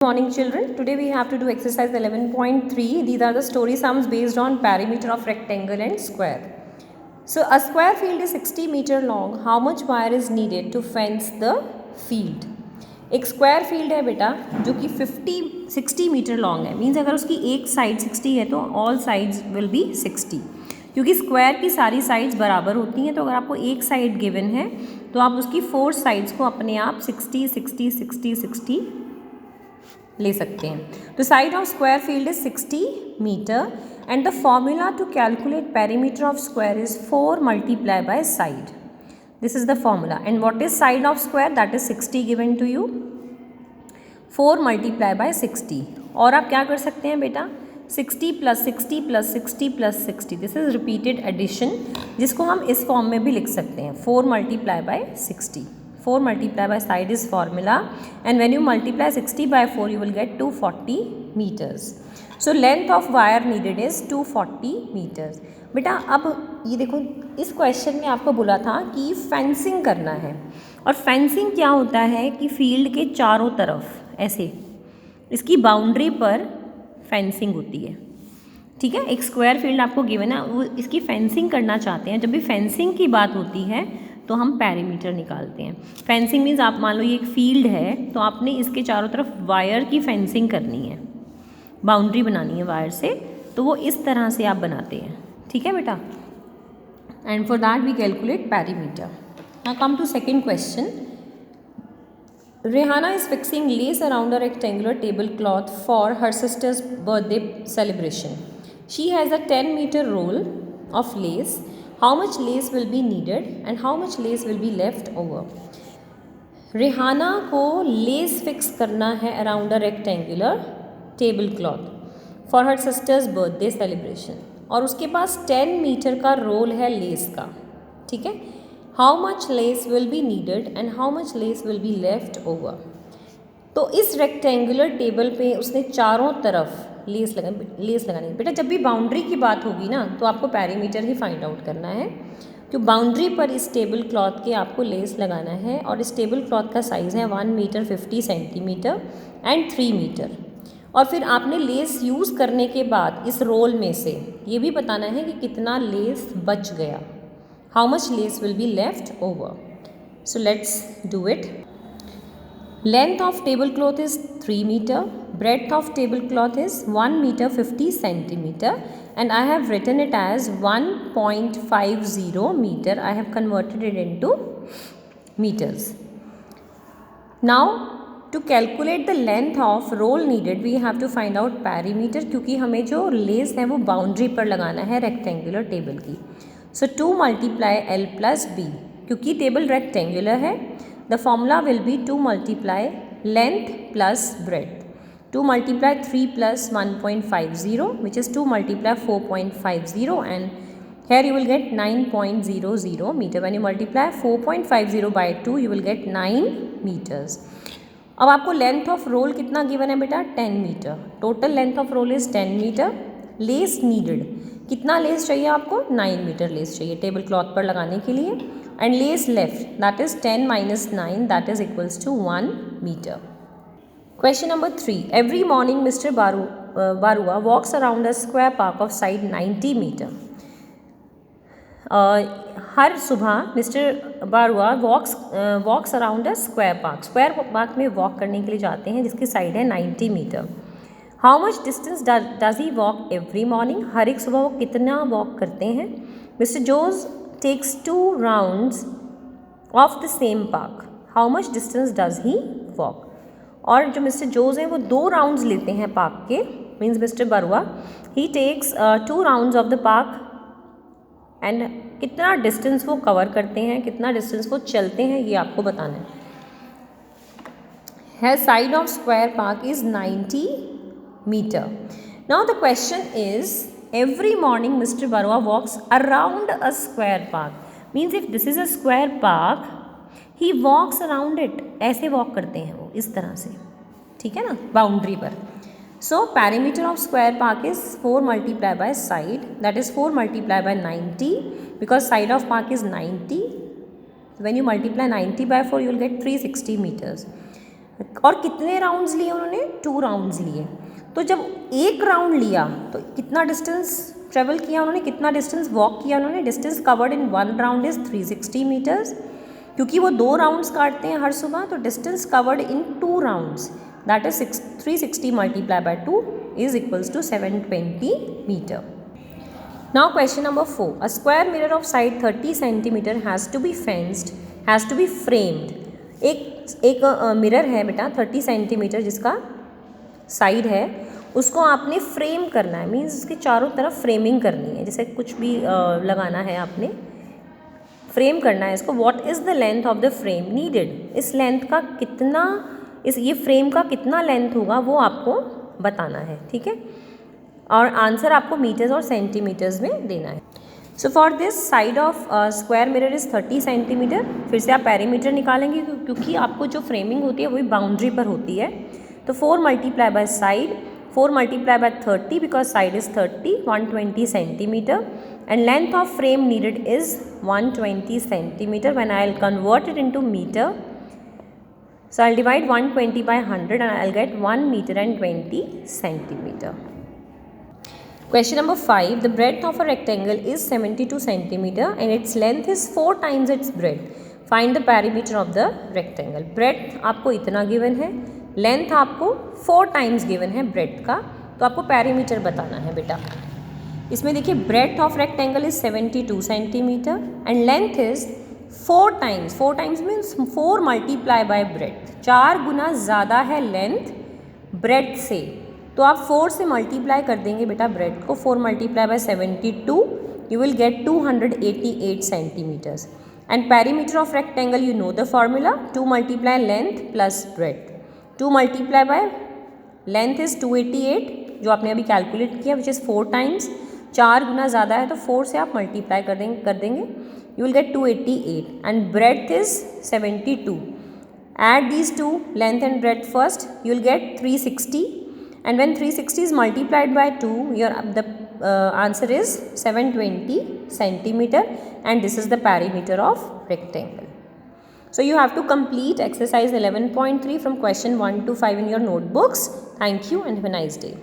Good morning children. Today we have to do exercise 11.3. These are the story sums based on perimeter of rectangle and square. So a square field is 60 meter long. How much wire is needed to fence the field? एक square field है बेटा जो कि 60 metre long है. Means अगर उसकी एक side 60 है तो ऑल साइड्स विल बी 60, क्योंकि स्क्वायर की सारी साइड्स बराबर होती हैं. तो अगर आपको एक साइड गिवन है तो आप उसकी 4 साइड्स को अपने आप 60 60 60 60 ले सकते हैं. तो side of square field is 60 metre and the formula to calculate perimeter of square is 4 multiply by side. This is the formula. And what is side of square? That is 60 given to you. 4 multiply by 60. और आप क्या कर सकते हैं बेटा? 60 plus 60 plus 60 plus 60. This is repeated addition, जिसको हम इस फॉर्म में भी लिख सकते हैं. 4 multiply by 60. 4 multiply by side is formula. And when you multiply 60 by 4, you will get 240 meters. So length of wire needed is 240 meters. बेटा अब ये देखो, इस क्वेश्चन में आपको बोला था कि फेंसिंग करना है. और फेंसिंग क्या होता है कि फील्ड के चारों तरफ ऐसे इसकी बाउंड्री पर फेंसिंग होती है. ठीक है, एक स्क्वायर फील्ड आपको गिवन है, वो इसकी फेंसिंग करना चाहते हैं. जब भी फेंसिंग की बात होती है तो हम पेरीमीटर निकालते हैं. फेंसिंग मीन्स आप मान लो ये एक फील्ड है तो आपने इसके चारों तरफ वायर की फेंसिंग करनी है, बाउंड्री बनानी है वायर से. तो वो इस तरह से आप बनाते हैं. ठीक है बेटा. And for that we calculate perimeter. Now come to second question. Rihanna is fixing lace around a rectangular tablecloth for her sister's birthday celebration. She has a 10-meter roll of lace. How much lace will be needed and how much lace will be left over? Rihanna को lace fix करना है around a rectangular table cloth for her sister's birthday celebration. और उसके पास 10 metre का roll है lace का. ठीक है. How much lace will be needed and how much lace will be left over. तो इस रेक्टेंगुलर टेबल पे उसने चारों तरफ लेस लगानी. बेटा जब भी बाउंड्री की बात होगी ना तो आपको पेरीमीटर ही फाइंड आउट करना है, क्योंकि बाउंड्री पर इस टेबल क्लॉथ के आपको लेस लगाना है. और इस टेबल क्लॉथ का साइज़ है 1 मीटर 50 सेंटीमीटर एंड 3 मीटर. और फिर आपने लेस यूज़ करने के बाद इस रोल में से ये भी बताना है कि कितना लेस बच गया. How much lace will be left over. So let's do it. Length of table cloth is 3 metre. Breadth of table cloth is 1 metre 50 centimetre and I have written it as 1.50 meter. I have converted it into meters. Now to calculate the length of roll needed we have to find out perimeter, क्योंकि हमें जो less है वो boundary पर लगाना है rectangular table की. सो 2 multiply L plus B. क्योंकि टेबल रेक्टेंगुलर है the formula will be 2 multiply length plus breadth. 2 multiply 3 plus 1.50 which is 2 multiply 4.50 and here you will get 9.00 meter. When you multiply 4.50 by 2 you will get 9 meters. अब आपको length of roll कितना given है बेटा? 10 metre. Total length of roll is 10 metre. Lace needed कितना lace चाहिए आपको? 9 metre lace चाहिए table cloth पर लगाने के लिए. And lace left that is 10 minus 9 that is equals to 1 meter. Question number 3. Every morning Mr. Barua walks around a square park of side 90 meter. हर सुबह mister Barua walks around a square park. Square park में walk करने के लिए जाते हैं जिसकी side है 90 metre. How much distance does he walk every morning. हर एक सुबह वो कितना वॉक करते हैं? Mister Jose takes 2 rounds of the same park. How much distance does he walk. और जो मिस्टर जोज हैं वो 2 राउंड्स लेते हैं पार्क के. Means mister Baruah he takes 2 rounds of the park and कितना डिस्टेंस वो कवर करते हैं, कितना डिस्टेंस वो चलते हैं, ये आपको बताना है. है side of square park is 90 metre. Now the question is every morning mister Baruah walks around a square park. Means if this is a square park he walks around it. ऐसे वॉक करते हैं वो इस तरह से. ठीक है ना, बाउंड्री पर. So perimeter of square park is 4 multiplied by side, that is 4 multiplied by 90 because side of park is 90. When you multiply 90 by 4 you will get 360 meters. और कितने राउंड्स लिए उन्होंने? 2 राउंड्स लिए। तो जब एक राउंड लिया तो कितना डिस्टेंस ट्रेवल किया उन्होंने, कितना डिस्टेंस वॉक किया उन्होंने? Distance covered in 1 round is 360 metres. क्योंकि वो 2 राउंड्स काटते हैं हर सुबह, तो distance covered in 2 rounds that is 360 multiply by 2 is equals to 720 metre. Now question number 4. A square mirror of side 30 centimeter has to be fenced, has to be framed. एक mirror है बेटा 30 centimetre जिसका side है, उसको आपने frame करना है, means उसके चारों तरफ फ्रेमिंग करनी है, जैसे कुछ भी लगाना है आपने, फ्रेम करना है इसको। What is the length of the frame needed? इस लेंथ का कितना, ये फ्रेम का कितना लेंथ होगा वो आपको बताना है, ठीक है। और आंसर आपको मीटर्स और सेंटीमीटर्स में देना है। So for this side of square mirror is 30 centimetre. फिर से आप पेरीमीटर निकालेंगे क्योंकि आपको जो फ्रेमिंग होती है वही बाउंड्री पर होती है। तो 4 multiply by side, 4 multiply by 30 because side is 30, 120 centimetre and length of frame needed is 120 centimetre. When I will convert it into metre, so I'll divide 120 by 100 and I'll get 1 meter and 20 centimeter. Question number 5. The breadth of a rectangle is 72 centimeter and its length is 4 times its breadth. Find the perimeter of the rectangle. Breadth आपको इतना given है, length आपको 4 times given है breadth का, तो आपको perimeter बताना है बेटा। इसमें देखिए breadth of rectangle is 72 centimeter and length is 4 times, 4 times means 4 multiply by breadth, 4 गुना ज़्यादा है लेंथ ब्रेथ से, तो आप 4 से मल्टीप्लाई कर देंगे बेटा ब्रेथ को। 4 multiply by 72 you will get 288 centimetres. And perimeter of rectangle you know the formula, 2 multiply length plus breadth, 2 multiply by length is 288 जो आपने अभी कैलकुलेट किया विच इज़ 4 टाइम्स, 4 गुना ज़्यादा है तो 4 से आप मल्टीप्लाई कर देंगे you will get 288 and breadth is 72. Add these two, length and breadth first, you will get 360 and when 360 is multiplied by 2 the answer is 720 centimeter and this is the perimeter of rectangle. So you have to complete exercise 11.3 from question 1 to 5 in your notebooks. Thank you and have a nice day.